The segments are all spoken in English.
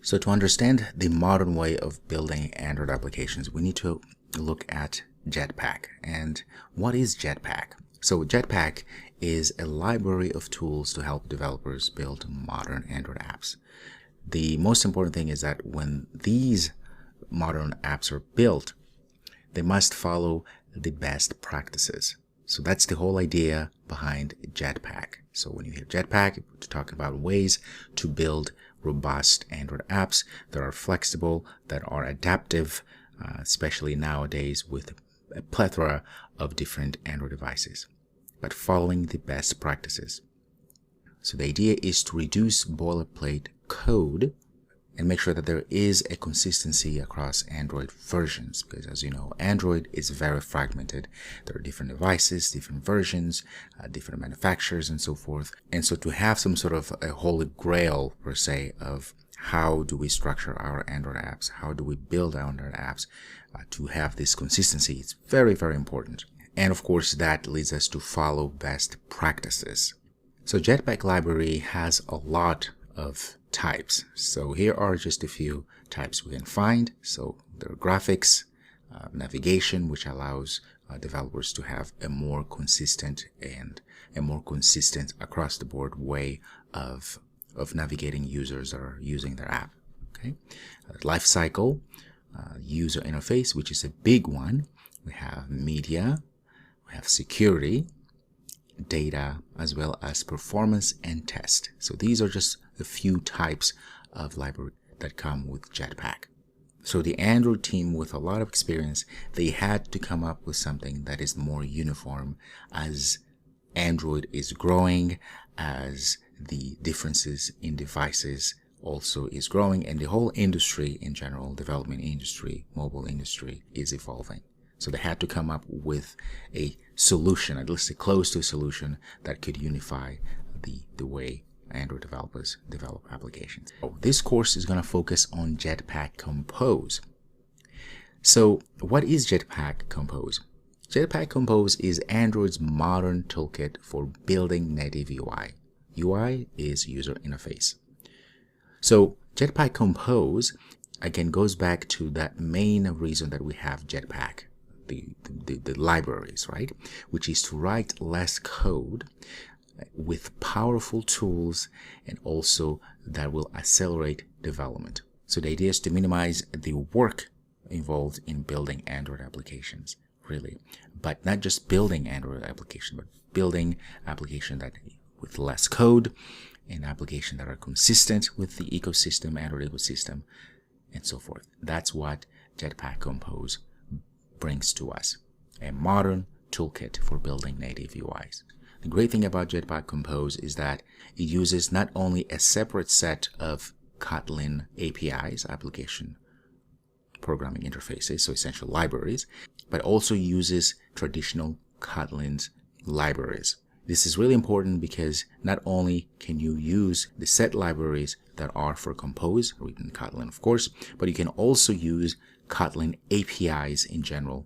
So to understand the modern way of building Android applications, we need to look at Jetpack. And what is Jetpack? So Jetpack is a library of tools to help developers build modern Android apps. The most important thing is that when these modern apps are built, they must follow the best practices. So that's the whole idea behind Jetpack. So when you hear Jetpack, we're talking about ways to build robust Android apps that are flexible, that are adaptive, especially nowadays with a plethora of different Android devices, but following the best practices. So the idea is to reduce boilerplate code and make sure that there is a consistency across Android versions, because as you know, Android is very fragmented. There are different devices, different versions, different manufacturers and so forth. And so to have some sort of a holy grail per se of how do we structure our Android apps, how do we build our Android apps, to have this consistency, it's very, very important. And of course, that leads us to follow best practices. So Jetpack library has a lot of types. So here are just a few types we can find. So there are graphics, navigation, which allows developers to have a more consistent and a more consistent across the board way of navigating users that are using their app. Okay, life cycle, user interface, which is a big one. We have media, we have security, data, as well as performance and test. So these are just a few types of library that come with Jetpack. So the Android team with a lot of experience, they had to come up with something that is more uniform as Android is growing, as the differences in devices also is growing, and the whole industry in general, development industry, mobile industry, is evolving. So they had to come up with a solution, at least a close to a solution that could unify the way Android developers develop applications. This course is going to focus on Jetpack Compose. So what is Jetpack Compose? Jetpack Compose is Android's modern toolkit for building native UI. UI is user interface. So Jetpack Compose, again, goes back to that main reason that we have Jetpack, the libraries, right? Which is to write less code with powerful tools, and also that will accelerate development. So the idea is to minimize the work involved in building Android applications, really. But not just building Android application, but building application that with less code, and application that are consistent with the ecosystem, Android ecosystem, and so forth. That's what Jetpack Compose brings to us, a modern toolkit for building native UIs. The great thing about Jetpack Compose is that it uses not only a separate set of Kotlin APIs, application programming interfaces, so essential libraries, but also uses traditional Kotlin's libraries. This is really important because not only can you use the set libraries that are for Compose, written in Kotlin of course, but you can also use Kotlin APIs in general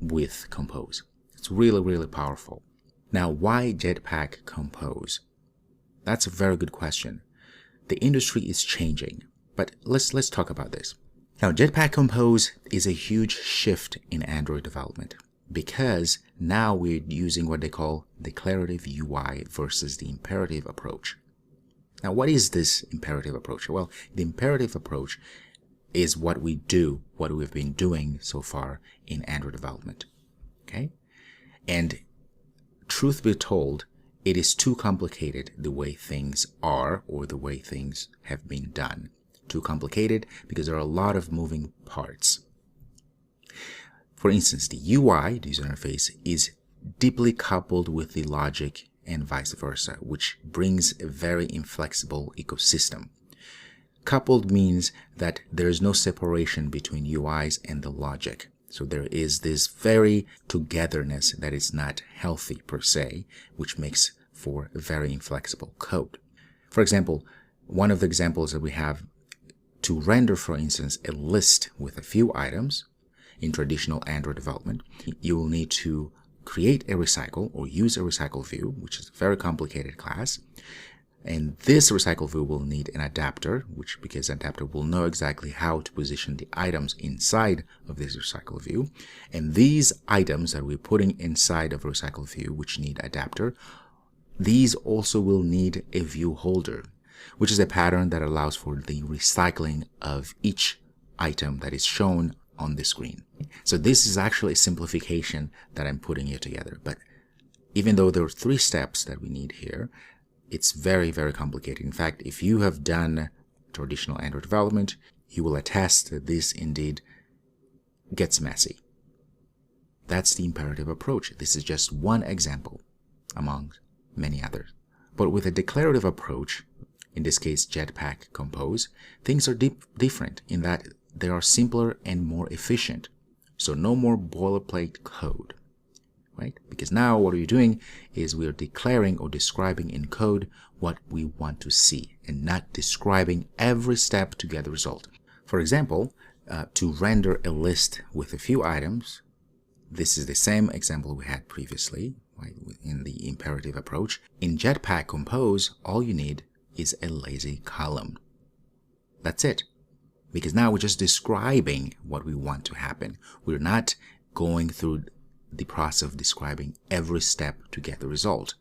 with Compose. It's really, really powerful. Now, why Jetpack Compose? That's a very good question. The industry is changing, but let's talk about this. Now, Jetpack Compose is a huge shift in Android development because now we're using what they call declarative UI versus the imperative approach. Now, what is this imperative approach? Well, the imperative approach is what we do, what we've been doing so far in Android development. Okay? And truth be told, it is too complicated the way things are or the way things have been done. Too complicated because there are a lot of moving parts. For instance, the UI, the user interface, is deeply coupled with the logic and vice versa, which brings a very inflexible ecosystem. Coupled means that there is no separation between UIs and the logic. So there is this very togetherness that is not healthy per se, which makes for very inflexible code. For example, one of the examples that we have to render, for instance, a list with a few items in traditional Android development, you will need to create a recycle or use a recycle view, which is a very complicated class, And this recycle view will need an adapter, because adapter will know exactly how to position the items inside of this recycle view. And these items that we're putting inside of a recycle view, which need adapter, these also will need a view holder, which is a pattern that allows for the recycling of each item that is shown on the screen. So this is actually a simplification that I'm putting here together. But even though there are 3 steps that we need here, it's very, very complicated. In fact, if you have done traditional Android development, you will attest that this indeed gets messy. That's the imperative approach. This is just one example among many others. But with a declarative approach, in this case Jetpack Compose, things are different in that they are simpler and more efficient. So no more boilerplate code, right? Because now what we're doing is we are declaring or describing in code what we want to see and not describing every step to get the result. For example, to render a list with a few items, this is the same example we had previously, right, in the imperative approach. In Jetpack Compose, all you need is a lazy column. That's it. Because now we're just describing what we want to happen. We're not going through the process of describing every step to get the result.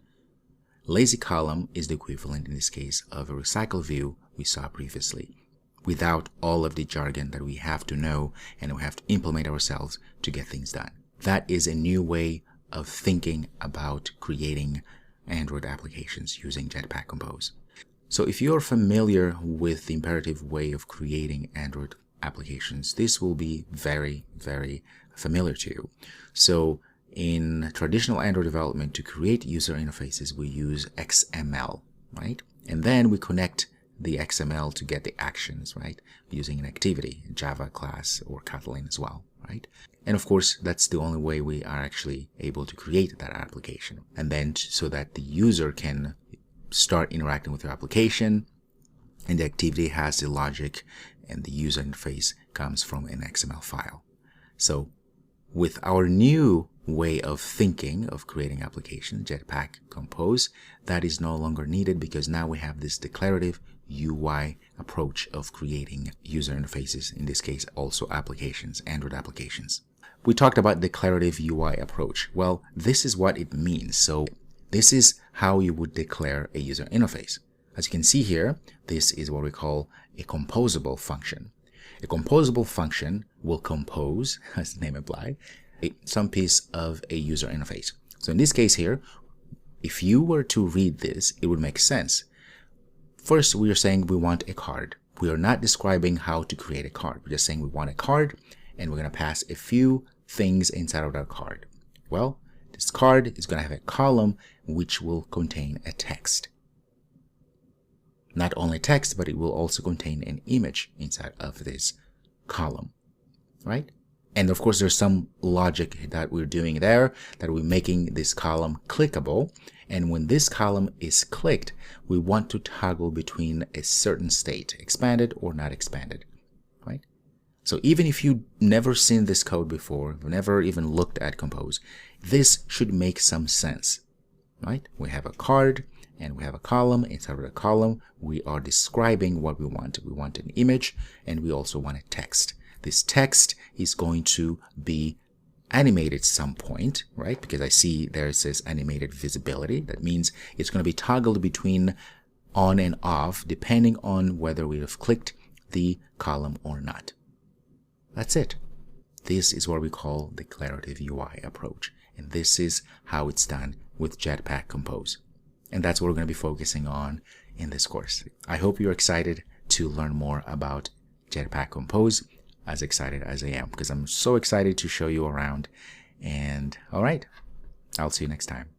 Lazy column is the equivalent in this case of a recycle view we saw previously, without all of the jargon that we have to know and we have to implement ourselves to get things done. That is a new way of thinking about creating Android applications using Jetpack Compose. So if you're familiar with the imperative way of creating Android applications, this will be very, very familiar to you. So in traditional Android development, to create user interfaces, we use XML, right? And then we connect the XML to get the actions, right? Using an activity, Java class or Kotlin as well, right? And of course, that's the only way we are actually able to create that application. And then so that the user can start interacting with your application, and the activity has the logic, and the user interface comes from an XML file. So with our new way of thinking of creating applications, Jetpack Compose, that is no longer needed, because now we have this declarative UI approach of creating user interfaces, in this case also applications, Android applications. We talked about declarative UI approach. Well, this is what it means. So this is how you would declare a user interface. As you can see here, this is what we call a composable function. A composable function will compose, as the name implies, some piece of a user interface. So in this case here, if you were to read this, it would make sense. First, we are saying we want a card. We are not describing how to create a card. We're just saying we want a card, and we're going to pass a few things inside of that card. Well, this card is going to have a column which will contain a text. Not only text, but it will also contain an image inside of this column, right? And of course, there's some logic that we're doing there, that we're making this column clickable. And when this column is clicked, we want to toggle between a certain state, expanded or not expanded, right? So even if you've never seen this code before, never even looked at Compose, this should make some sense, right? We have a card and we have a column. Inside of the column, we are describing what we want. We want an image, and we also want a text. This text is going to be animated at some point, right? Because I see there it says animated visibility. That means it's going to be toggled between on and off depending on whether we have clicked the column or not. That's it. This is what we call declarative UI approach. And this is how it's done with Jetpack Compose. And that's what we're going to be focusing on in this course. I hope you're excited to learn more about Jetpack Compose, as excited as I am, because I'm so excited to show you around. And all right, I'll see you next time.